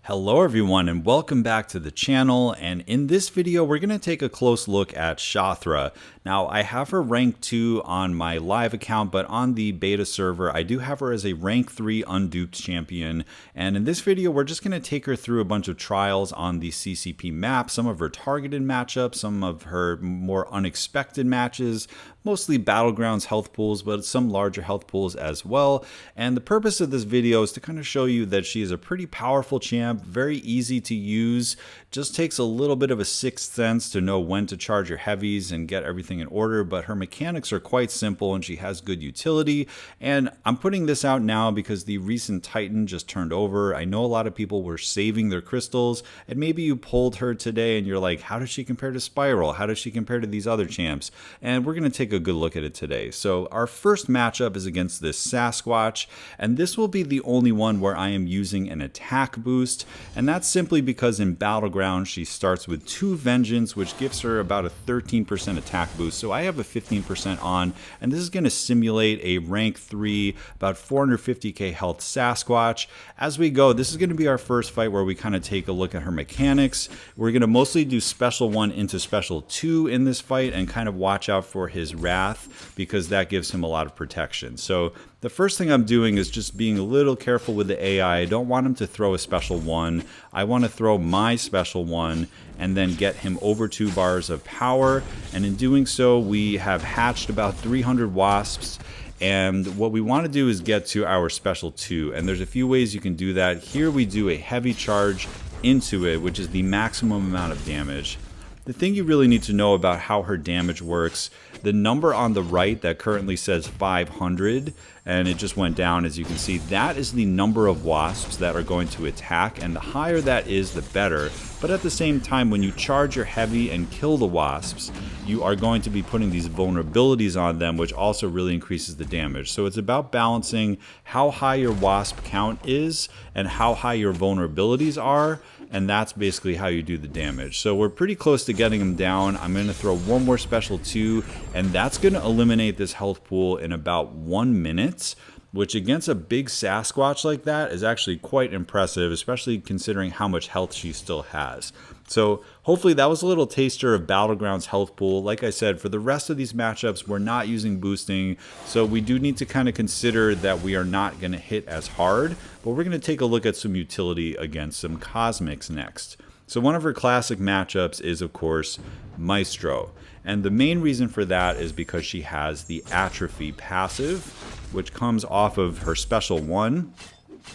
Hello everyone and welcome back to the channel, and in this video we're going to take a close look at Shathra. Now I have her rank 2 on my live account, but on the beta server I do have her as a rank 3 unduped champion, and in this video we're just going to take her through a bunch of trials on the CCP map, some of her targeted matchups, some of her more unexpected matches, mostly battlegrounds health pools, but some larger health pools as well. And the purpose of this video is to kind of show you that she is a pretty powerful champ, very easy to use, just takes a little bit of a sixth sense to know when to charge your heavies and get everything in order, but her mechanics are quite simple and she has good utility. And I'm putting this out now because the recent Titan just turned over. I know a lot of people were saving their crystals, and maybe you pulled her today and you're like, how does she compare to Spiral? How does she compare to these other champs? And we're going to take a good look at it today. So our first matchup is against this Sasquatch, and this will be the only one where I am using an attack boost, and that's simply because in Battleground she starts with 2 Vengeance, which gives her about a 13% attack boost. So I have a 15% on, and this is going to simulate a rank 3, about 450k health Sasquatch. As we go, this is going to be our first fight where we kind of take a look at her mechanics. We're going to mostly do Special 1 into Special 2 in this fight and kind of watch out for his Wrath, because that gives him a lot of protection. So the first thing I'm doing is just being a little careful with the AI. I don't want him to throw a Special 1. I want to throw my Special 1 and then get him over 2 bars of power. And in doing so, we have hatched about 300 wasps. And what we want to do is get to our Special 2. And there's a few ways you can do that. Here we do a heavy charge into it, which is the maximum amount of damage. The thing you really need to know about how her damage works, the number on the right that currently says 500, and it just went down as you can see, that is the number of wasps that are going to attack, and the higher that is, the better. But at the same time, when you charge your heavy and kill the wasps, you are going to be putting these vulnerabilities on them, which also really increases the damage. So it's about balancing how high your wasp count is and how high your vulnerabilities are, and that's basically how you do the damage. So we're pretty close to getting him down. I'm going to throw one more Special 2, and that's going to eliminate this health pool in about 1 minute, which against a big Sasquatch like that is actually quite impressive, especially considering how much health she still has. So hopefully that was a little taster of Battlegrounds health pool. Like I said, for the rest of these matchups, we're not using boosting, so we do need to kind of consider that we are not going to hit as hard, but we're going to take a look at some utility against some Cosmics next. So one of her classic matchups is, of course, Maestro. And the main reason for that is because she has the Atrophy passive, which comes off of her Special 1,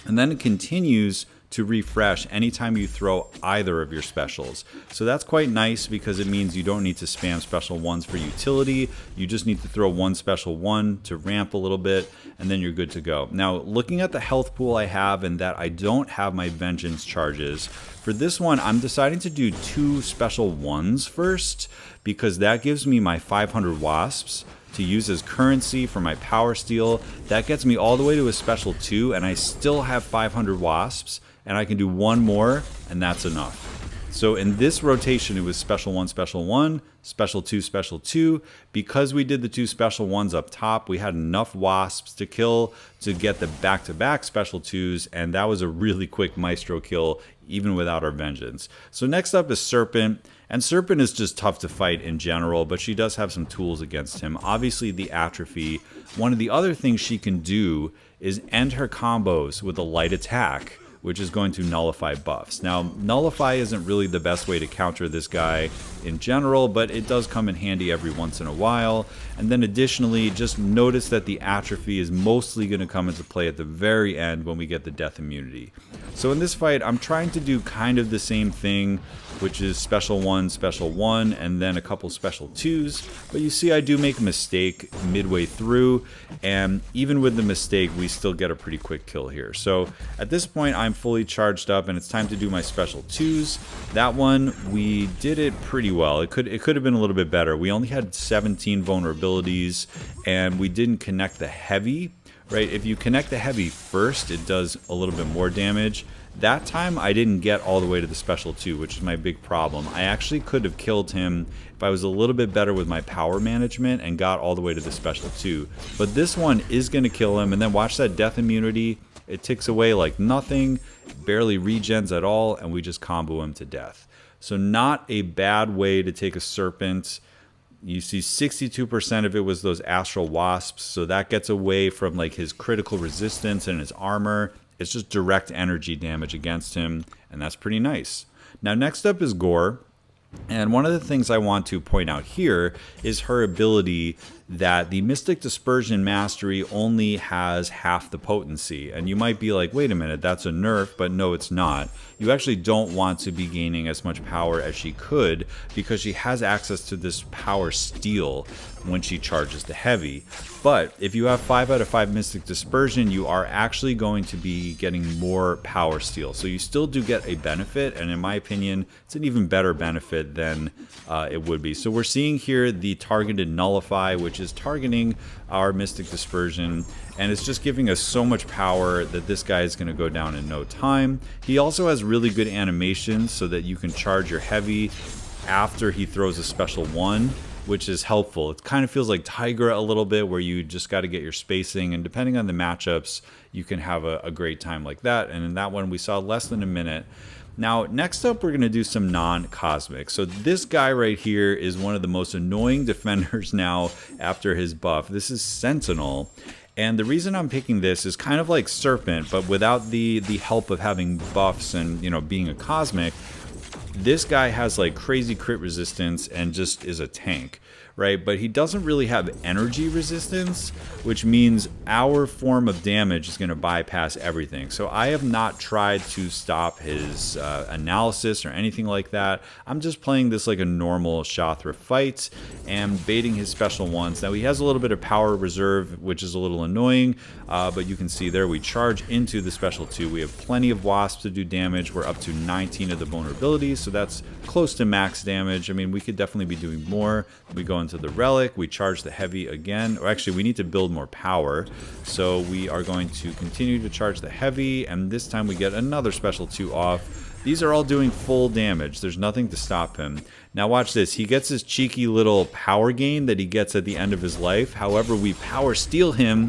and then it continues to refresh anytime you throw either of your specials. So that's quite nice because it means you don't need to spam Special 1s for utility. You just need to throw one Special 1 to ramp a little bit, and then you're good to go. Now, looking at the health pool I have and that I don't have my Vengeance charges, for this one I'm deciding to do 2 Special 1s first, because that gives me my 500 wasps to use as currency for my power steal. That gets me all the way to a Special 2, and I still have 500 wasps, and I can do one more, and that's enough. So in this rotation, it was Special 1, Special 1, Special 2, Special 2. Because we did the 2 Special 1s up top, we had enough wasps to kill to get the back-to-back Special 2s, and that was a really quick Maestro kill, even without our Vengeance. So next up is Serpent, and Serpent is just tough to fight in general, but she does have some tools against him. Obviously the Atrophy. One of the other things she can do is end her combos with a light attack, which is going to nullify buffs. Now, nullify isn't really the best way to counter this guy in general, but it does come in handy every once in a while. And then additionally, just notice that the Atrophy is mostly going to come into play at the very end when we get the death immunity. So in this fight, I'm trying to do kind of the same thing, which is Special 1, Special 1, and then a couple Special 2s. But you see I do make a mistake midway through, and even with the mistake, we still get a pretty quick kill here. So at this point, I'm fully charged up, and it's time to do my Special 2s. That one, we did it pretty well. It could have been a little bit better. We only had 17 vulnerabilities, and we didn't connect the heavy. Right, if you connect the heavy first, it does a little bit more damage. That time I didn't get all the way to the Special 2, which is my big problem. I actually could have killed him if I was a little bit better with my power management and got all the way to the Special 2. But this one is going to kill him, and then watch that death immunity. it ticks away like nothing, barely regens at all, and we just combo him to death. So not a bad way to take a Serpent. You see 62% of it was those Astral Wasps, so that gets away from like his critical resistance and his armor. It's just direct energy damage against him, and that's pretty nice. Now next up is Gore. And one of the things I want to point out here is her ability that the Mystic Dispersion Mastery only has half the potency. And you might be like, wait a minute, that's a nerf, but no, it's not. You actually don't want to be gaining as much power as she could because she has access to this power steal when she charges the heavy. But if you have 5 out of 5 Mystic Dispersion, you are actually going to be getting more power steal. So you still do get a benefit, and in my opinion, it's an even better benefit than it would be. So we're seeing here the targeted Nullify, which is targeting our Mystic Dispersion, and it's just giving us so much power that this guy is going to go down in no time. He also has really good animations so that you can charge your heavy after he throws a special 1, which is helpful. It kind of feels like Tigra a little bit, where you just got to get your spacing, and depending on the matchups, you can have a great time like that. And in that one, we saw less than a minute. Now, next up, we're going to do some non-cosmic. So this guy right here is one of the most annoying defenders now after his buff. This is Sentinel. And the reason I'm picking this is kind of like Serpent, but without the help of having buffs and, you know, being a cosmic. This guy has like crazy crit resistance and just is a tank, right? But he doesn't really have energy resistance, which means our form of damage is going to bypass everything. So I have not tried to stop his analysis or anything like that. I'm just playing this like a normal Shathra fight and baiting his special ones. Now he has a little bit of power reserve, which is a little annoying, but you can see there we charge into the special 2. We have plenty of wasps to do damage. We're up to 19 of the vulnerabilities, so that's close to max damage. I mean, we could definitely be doing more. We go into the relic, we charge the heavy again, or actually we need to build more power, so we are going to continue to charge the heavy, and this time we get another special 2 off. These are all doing full damage. There's nothing to stop him. Now watch this. He gets his cheeky little power gain that he gets at the end of his life. However, we power steal him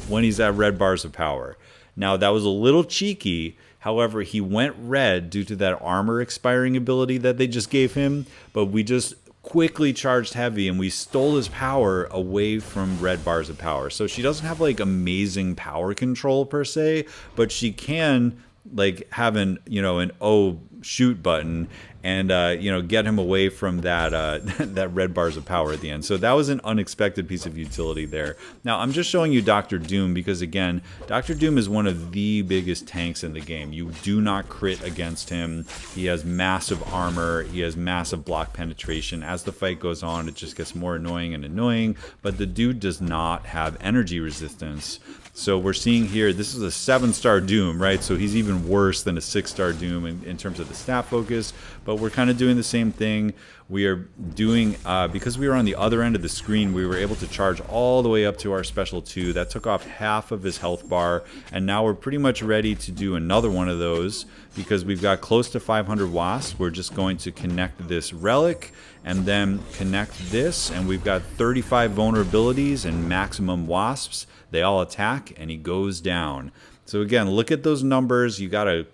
when he's at red bars of power. Now that was a little cheeky. However, he went red due to that armor expiring ability that they just gave him, but we just quickly charged heavy and we stole his power away from red bars of power. So she doesn't have like amazing power control per se, but she can like have an, you know, an oh shoot button and you know, get him away from that that red bars of power at the end. So that was an unexpected piece of utility there. Now I'm just showing you Dr. Doom because again, Dr. Doom is one of the biggest tanks in the game. You do not crit against him. He has massive armor. He has massive block penetration. As the fight goes on, it just gets more annoying and annoying, but the dude does not have energy resistance. So we're seeing here, this is a 7-star Doom, right? So he's even worse than a 6-star Doom in terms of the stat focus, but we're kind of doing the same thing. We are doing, because we were on the other end of the screen, we were able to charge all the way up to our special 2. That took off half of his health bar, and now we're pretty much ready to do another one of those because we've got close to 500 wasps. We're just going to connect this relic and then connect this, and we've got 35 vulnerabilities and maximum wasps. They all attack, and he goes down. So again, look at those numbers. You got to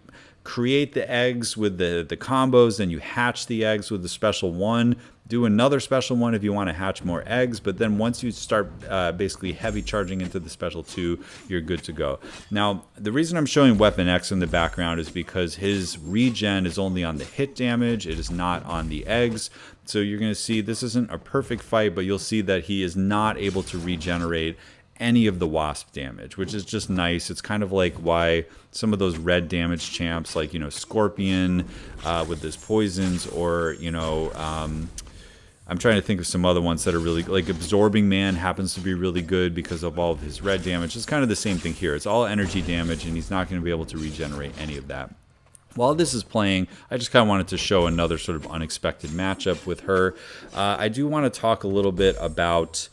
create the eggs with the combos, then you hatch the eggs with the special 1. Do another special 1 if you want to hatch more eggs, but then once you start basically heavy charging into the special 2, you're good to go. Now, the reason I'm showing Weapon X in the background is because his regen is only on the hit damage. It is not on the eggs. So you're going to see this isn't a perfect fight, but you'll see that he is not able to regenerate any of the wasp damage, which is just nice. It's kind of like why some of those red damage champs, like, you know, Scorpion with his poisons, or, you know, I'm trying to think of some other ones that are really, like Absorbing Man happens to be really good because of all of his red damage. It's kind of the same thing here. It's all energy damage, and he's not going to be able to regenerate any of that. While this is playing, I just kind of wanted to show another sort of unexpected matchup with her. I do want to talk a little bit about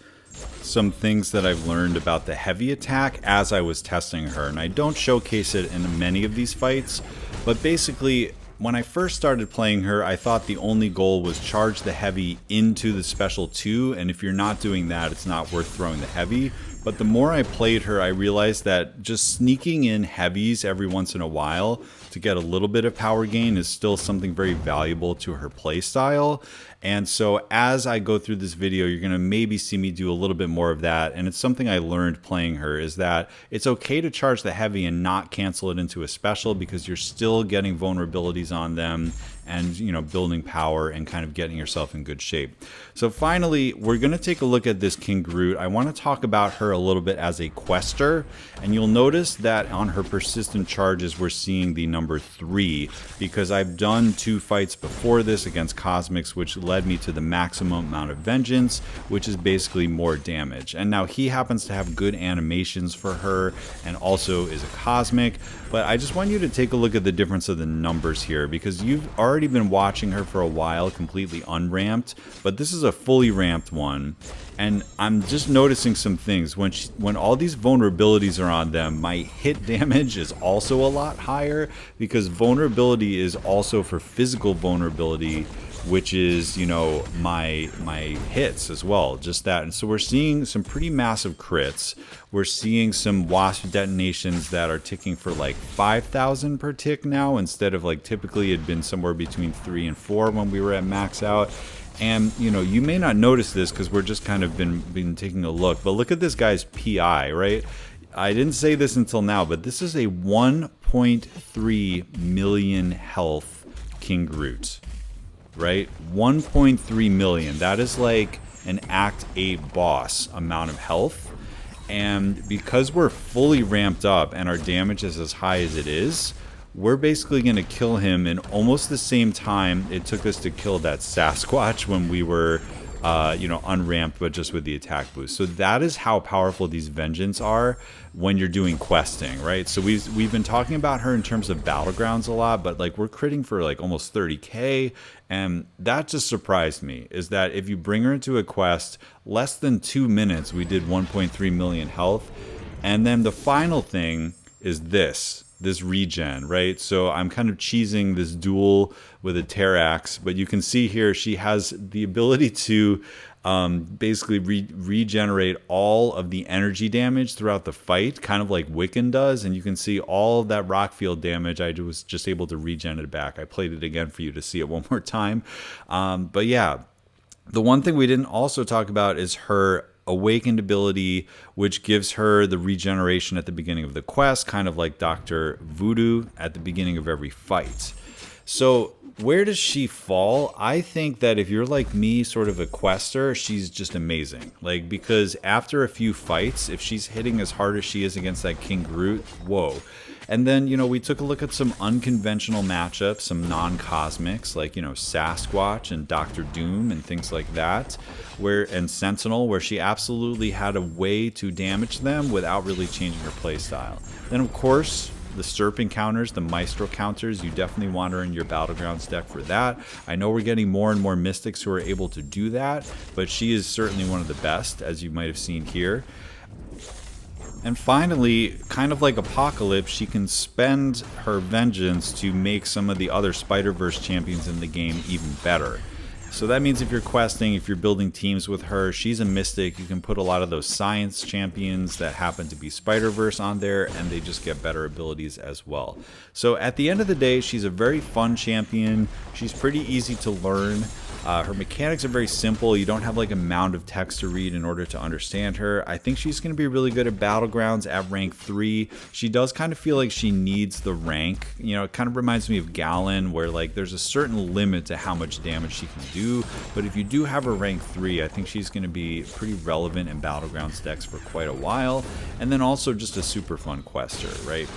some things that I've learned about the heavy attack as I was testing her, and I don't showcase it in many of these fights, but basically when I first started playing her, I thought the only goal was charge the heavy into the special 2, and if you're not doing that, it's not worth throwing the heavy. But the more I played her, I realized that just sneaking in heavies every once in a while to get a little bit of power gain is still something very valuable to her play style. And so as I go through this video, you're going to maybe see me do a little bit more of that. And it's something I learned playing her, is that it's okay to charge the heavy and not cancel it into a special, because you're still getting vulnerabilities on them and, you know, building power and kind of getting yourself in good shape. So finally, we're going to take a look at this King Groot. I want to talk about her a little bit as a quester, and you'll notice that on her persistent charges, we're seeing the number 3, because I've done 2 fights before this against Cosmics, which led me to the maximum amount of vengeance, which is basically more damage. And now he happens to have good animations for her and also is a Cosmic, but I just want you to take a look at the difference of the numbers here, because you've already been watching her for a while completely unramped, but this is a fully ramped one. And I'm just noticing some things. When all these vulnerabilities are on them, my hit damage is also a lot higher, because vulnerability is also for physical vulnerability, which is, you know, my hits as well, just that. And so we're seeing some pretty massive crits. We're seeing some wasp detonations that are ticking for like 5,000 per tick now, instead of like typically it'd been somewhere between 3 and 4 when we were at max out. And, you know, you may not notice this because we're just kind of been taking a look, but look at this guy's PI, right? I didn't say this until now, but this is a 1.3 million health King Groot, right? 1.3 million. That is like an Act 8 boss amount of health. And because we're fully ramped up and our damage is as high as it is, we're basically going to kill him in almost the same time it took us to kill that Sasquatch when we were, you know, unramped, but just with the attack boost. So that is how powerful these Vengeance are when you're doing questing, right? So we've been talking about her in terms of Battlegrounds a lot, but like we're critting for like almost 30k, and that just surprised me, is that if you bring her into a quest, less than 2 minutes, we did 1.3 million health. And then the final thing is this regen, right? So I'm kind of cheesing this duel with a Terrax, but you can see here she has the ability to basically regenerate all of the energy damage throughout the fight, kind of like Wiccan does. And you can see all of that rock field damage. I was just able to regen it back. I played it again for you to see it one more time. But yeah, the one thing we didn't also talk about is her awakened ability, which gives her the regeneration at the beginning of the quest, kind of like Dr. Voodoo at the beginning of every fight. So where does she fall? I think that if you're like me, sort of a quester, she's just amazing. Like, because after a few fights, if she's hitting as hard as she is against that King Groot, whoa. And then, you know, we took a look at some unconventional matchups, some non-cosmics, like, you know, Sasquatch and Doctor Doom and things like that, and Sentinel, where she absolutely had a way to damage them without really changing her playstyle. Then, of course, the Serp encounters, the Maestro counters, you definitely want her in your Battlegrounds deck for that. I know we're getting more and more Mystics who are able to do that, but she is certainly one of the best, as you might have seen here. And finally, kind of like Apocalypse, she can spend her vengeance to make some of the other Spider-Verse champions in the game even better. So that means if you're questing, if you're building teams with her, she's a Mystic. You can put a lot of those science champions that happen to be Spider-Verse on there, and they just get better abilities as well. So at the end of the day, she's a very fun champion. She's pretty easy to learn. Her mechanics are very simple. You don't have like a mound of text to read in order to understand her. I think she's going to be really good at Battlegrounds at rank 3. She does kind of feel like she needs the rank. You know, it kind of reminds me of Galen, where like there's a certain limit to how much damage she can do. But if you do have her rank 3, I think she's going to be pretty relevant in Battlegrounds decks for quite a while. And then also just a super fun quester, right?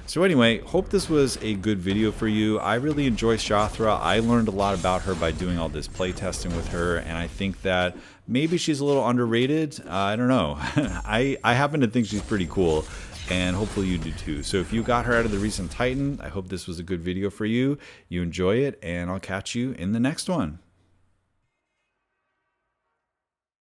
So anyway, hope this was a good video for you. I really enjoy Shathra. I learned a lot about her by doing all this playtesting with her, and I think that maybe she's a little underrated. I don't know. I happen to think she's pretty cool, and hopefully you do too. So if you got her out of the recent Titan, I hope this was a good video for you. You enjoy it, and I'll catch you in the next one.